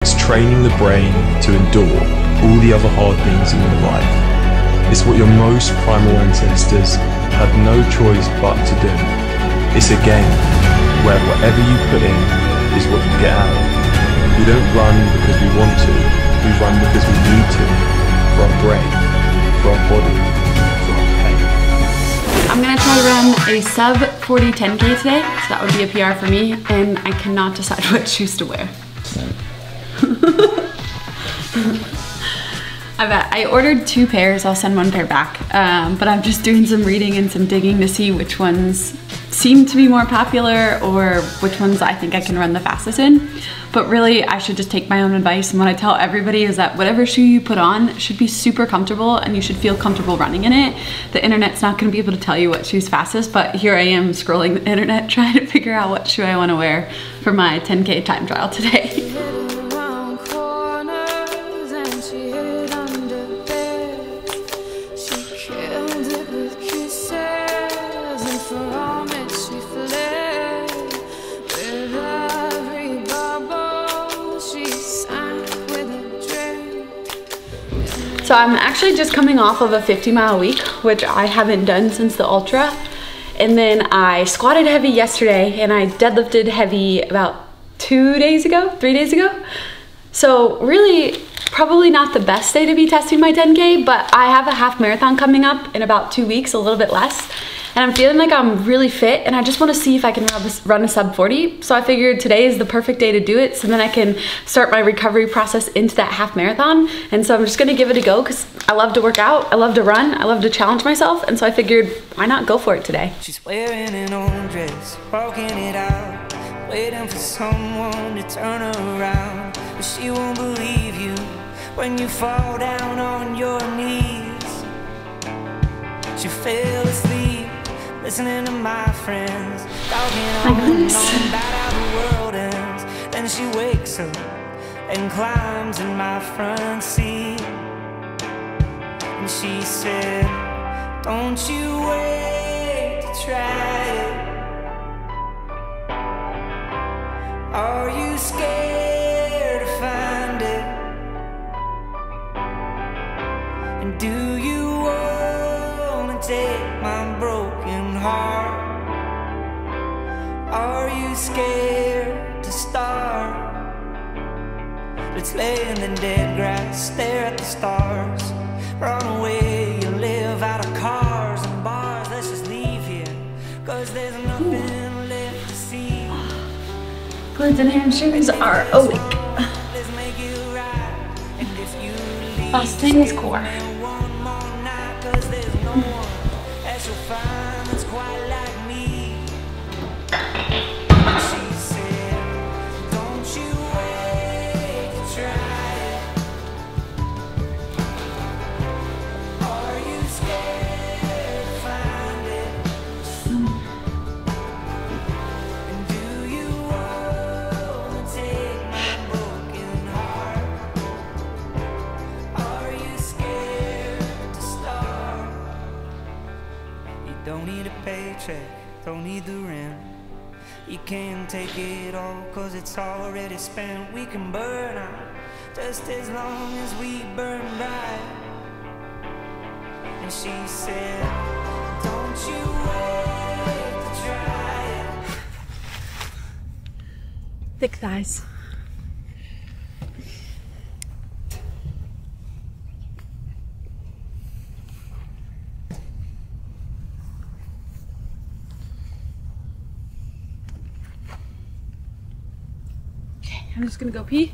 It's training the brain to endure all the other hard things in your life. It's what your most primal ancestors had no choice but to do. It's a game where whatever you put in is what you get out. We don't run because we want to, we run because we need to, for our brain, for our body, for our pain. I'm gonna try to run a sub 40 10K today, so that would be a PR for me, and I cannot decide what shoes to wear. I ordered 2 pairs, I'll send 1 pair back, but I'm just doing some reading and some digging to see which ones seem to be more popular or which ones I think I can run the fastest in. But really, I should just take my own advice, and what I tell everybody is that whatever shoe you put on should be super comfortable and you should feel comfortable running in it. The internet's not gonna be able to tell you what shoe's fastest, but here I am scrolling the internet trying to figure out what shoe I wanna wear for my 10K time trial today. So I'm actually just coming off of a 50-mile week, which I haven't done since the ultra. And then I squatted heavy yesterday and I deadlifted heavy about 3 days ago. So really, probably not the best day to be testing my 10K, but I have a half marathon coming up in about 2 weeks, a little bit less. And I'm feeling like I'm really fit and I just want to see if I can run a sub 40. So I figured today is the perfect day to do it, so then I can start my recovery process into that half marathon. And so I'm just gonna give it a go because I love to work out, I love to run, I love to challenge myself, and so I figured why not go for it today. She's wearing an old dress, walking it out, waiting for someone to turn her around. But she won't believe you when you fall down on your knees. She fell asleep listening to my friends talking on about how the world ends. Then she wakes up and climbs in my front seat, and she said, don't you wait to try it. Are you scared to find it? And do you want to take my broken heart? Are you scared to start? Let's lay in the dead grass, stare at the stars, run away, you live out of cars and bars. Let's just leave here, cause there's nothing left to see. Glutes and hamstrings are awake. Last thing is core. Don't need a paycheck, don't need the rent. You can't take it all, cause it's already spent. We can burn out just as long as we burn bright. And she said, don't you wait to try it. Thick thighs. I'm just gonna go pee.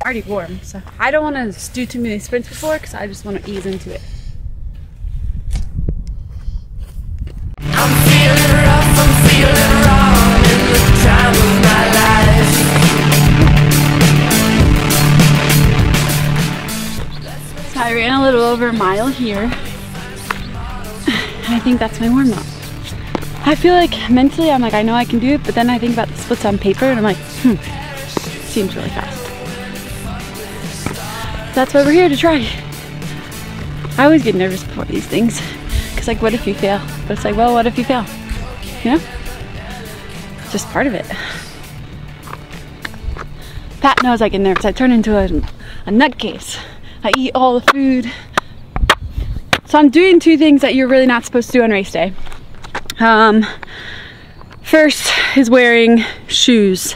Already warm, so I don't want to do too many sprints before because I just want to ease into it. I'm feeling rough, I'm feeling wrong in the time of my life. So I ran a little over a mile here, and I think that's my warm-up. I feel like mentally I'm like, I know I can do it, but then I think about the splits on paper and I'm like, seems really fast. That's why we're here to try. I always get nervous before these things because like, what if you fail? But it's like, well, what if you fail? You know? It's just part of it. fat knows I get nervous. I turn into a nutcase. I eat all the food. So I'm doing two things that you're really not supposed to do on race day. First is wearing shoes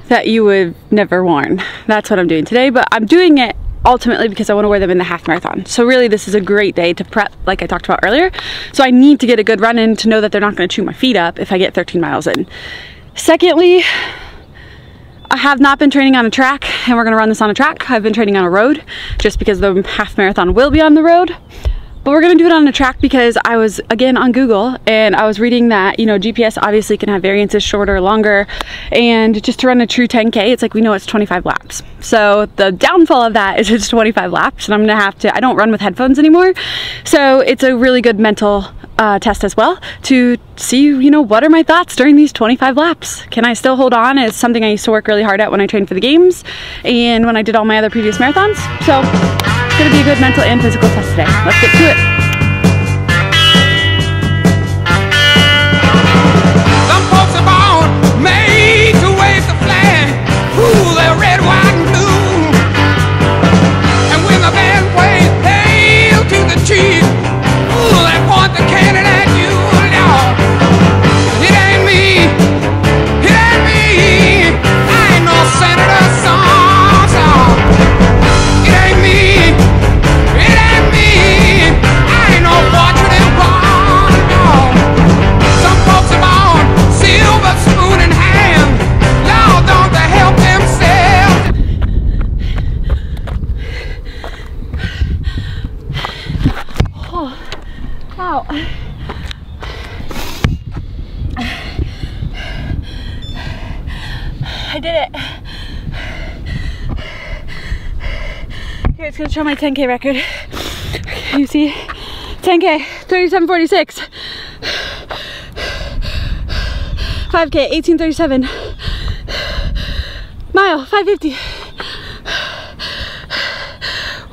that you would never worn. That's what I'm doing today, but I'm doing it ultimately because I want to wear them in the half marathon. So really this is a great day to prep, like I talked about earlier. So I need to get a good run in to know that they're not going to chew my feet up if I get 13 miles in. Secondly, I have not been training on a track, and we're going to run this on a track. I've been training on a road just because the half marathon will be on the road. But we're gonna do it on a track because I was, again, on Google, and I was reading that, you know, GPS obviously can have variances, shorter, longer, and just to run a true 10K, it's like we know it's 25 laps. So the downfall of that is it's 25 laps, and I'm gonna have to, I don't run with headphones anymore, so it's a really good mental test as well to see, you know, what are my thoughts during these 25 laps? Can I still hold on? It's something I used to work really hard at when I trained for the games and when I did all my other previous marathons. So it's gonna be a good mental and physical test today. Let's get to it. Some folks are born made to wave the flag. Ooh, they're red, white, and blue. And when the band plays hail to the chief, ooh, they point the cannon at you, Lord. It ain't me, it ain't me. I ain't no senator, song. It ain't me, it ain't me. I ain't no fortunate one, no. Some folks are born silver spoon in hand. Lord, don't they help themselves? Oh, wow. I did it. Here, it's gonna show my 10K record. You see? 10K, 37:46. 5K, 18:37. Mile, 5:50.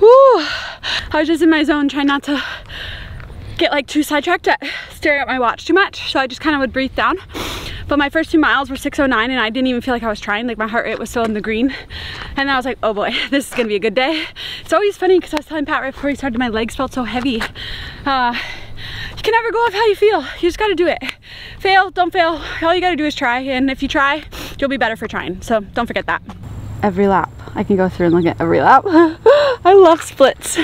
Woo! I was just in my zone trying not to get like too sidetracked at staring at my watch too much, so I just kind of would breathe down. But my first 2 miles were 6:09 and I didn't even feel like I was trying. Like my heart rate was still in the green, and then I was like, oh boy, this is gonna be a good day. It's always funny because I was telling Pat right before he started, my legs felt so heavy. You can never go off how you feel. You just gotta do it. Fail, don't fail. All you gotta do is try, and if you try, you'll be better for trying. So don't forget that. Every lap, I can go through and look at every lap. I love splits.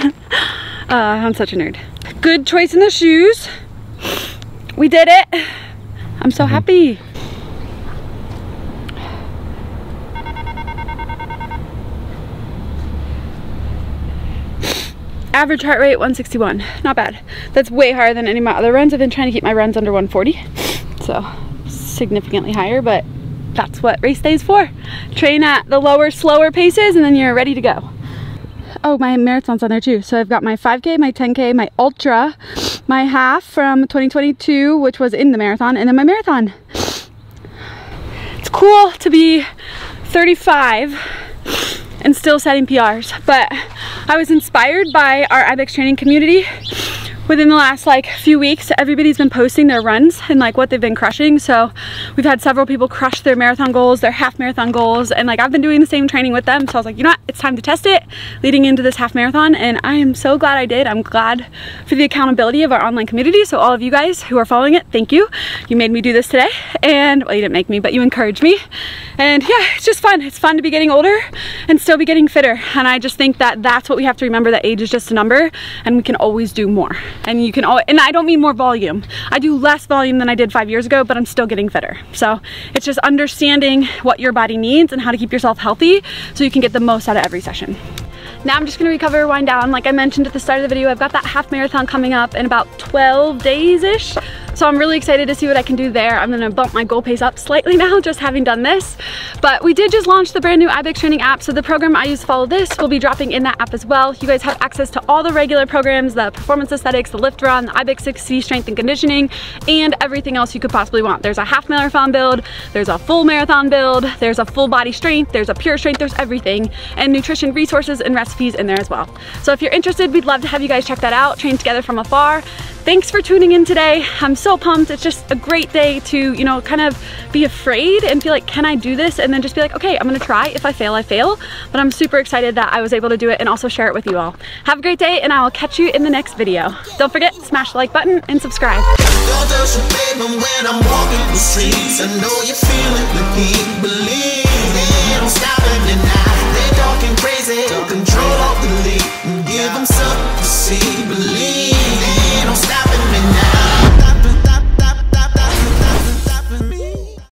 I'm such a nerd. Good choice in the shoes. We did it. I'm so happy. Average heart rate 161, not bad. That's way higher than any of my other runs. I've been trying to keep my runs under 140, so significantly higher, but that's what race day is for. Train at the lower, slower paces, and then you're ready to go. Oh, my marathon's on there too. So I've got my 5K, my 10K, my ultra, my half from 2022, which was in the marathon, and then my marathon. It's cool to be 35 and still setting PRs, but I was inspired by our IBEX Training community. Within the last few weeks, everybody's been posting their runs and what they've been crushing. So we've had several people crush their marathon goals, their half marathon goals, and I've been doing the same training with them. So I was like, you know what, it's time to test it leading into this half marathon, and I am so glad I did. I'm glad for the accountability of our online community. So all of you guys who are following it, thank you. You made me do this today, and well, you didn't make me, but you encouraged me. And yeah, it's just fun. It's fun to be getting older and still be getting fitter. And I just think that that's what we have to remember, that age is just a number and we can always do more. And you can always, and I don't mean more volume. I do less volume than I did 5 years ago, but I'm still getting fitter. So it's just understanding what your body needs and how to keep yourself healthy so you can get the most out of every session. Now I'm just gonna recover, wind down. Like I mentioned at the start of the video, I've got that half marathon coming up in about 12 days-ish. So I'm really excited to see what I can do there. I'm gonna bump my goal pace up slightly now, just having done this. But we did just launch the brand new IBEX Training app, so the program I use to follow this will be dropping in that app as well. You guys have access to all the regular programs, the performance aesthetics, the lift run, the IBEX 6C strength and conditioning, and everything else you could possibly want. There's a half marathon build, there's a full marathon build, there's a full body strength, there's a pure strength, there's everything, and nutrition resources and recipes in there as well. So if you're interested, we'd love to have you guys check that out, train together from afar. thanks for tuning in today. I'm so pumped. It's just a great day to, you know, kind of be afraid and feel like, can I do this? And then just be like, okay, I'm gonna try. If I fail, I fail. But I'm super excited that I was able to do it and also share it with you all. Have a great day, and I will catch you in the next video. Don't forget, smash the like button and subscribe. When I'm walking the streets, I know you're feeling the heat. Believe